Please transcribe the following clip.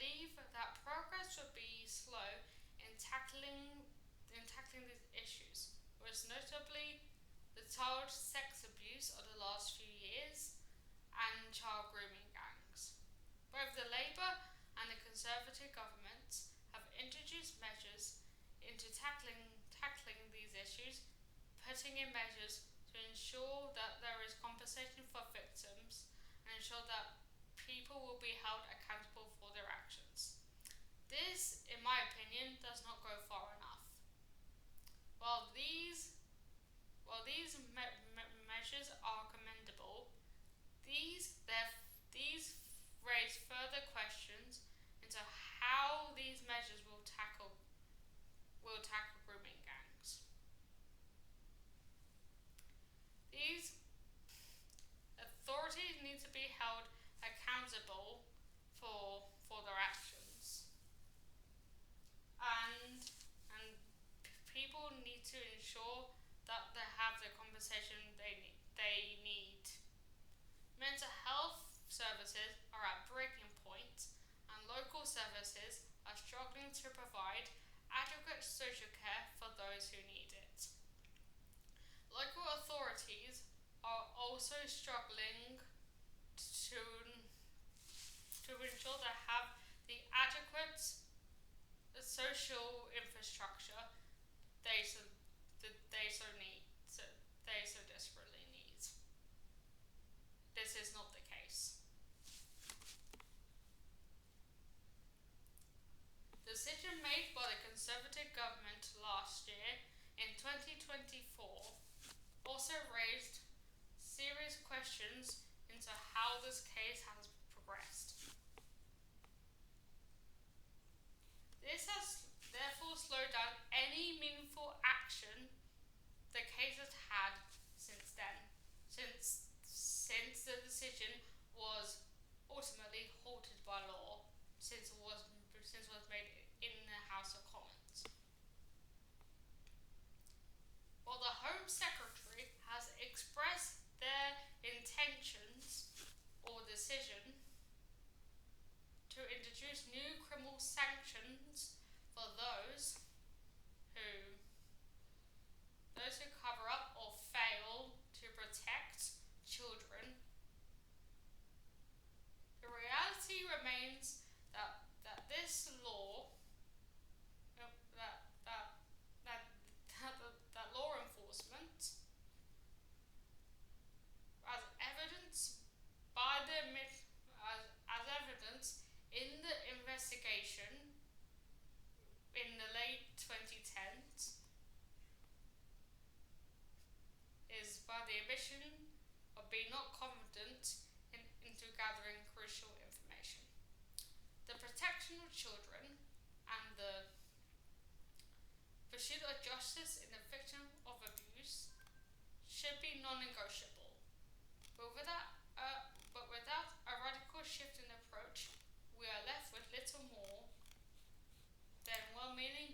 believe that progress would be slow in tackling these issues, most notably the child sex abuse of the last few years and child grooming gangs. Both the Labour and the Conservative governments have introduced measures into tackling these issues, putting in measures to ensure that there is compensation for victims and ensure that people will be held accountable for their actions. This, in my opinion, does not go far enough. While these measures are commendable, these raise further questions into how these measures will tackle grooming gangs. These authorities need to be held accountable for their actions, and people need to ensure that they have the compensation they need. Mental health services are at breaking point, and local services are struggling to provide adequate social care for those who need it. Local authorities are also struggling to ensure they have the adequate social infrastructure they so desperately need. This is not the case. The decision made by the Conservative government last year in 2024 also raised serious questions into how this case has progressed. This has therefore slowed down any meaningful action the case has had since then, since the decision was ultimately halted by law, since it was made in the House of Commons. While the Home Secretary has expressed their intentions or decision to introduce new criminal sanctions for those who cover up or fail to protect children, the reality remains that this law that law enforcement, as evidence as evidence in the investigation in the late 2010s, is by the omission of being not confident into gathering crucial information. The protection of children and the pursuit of justice in the victim of abuse should be non-negotiable. But without a radical shift in approach, we are left with little more than well-meaning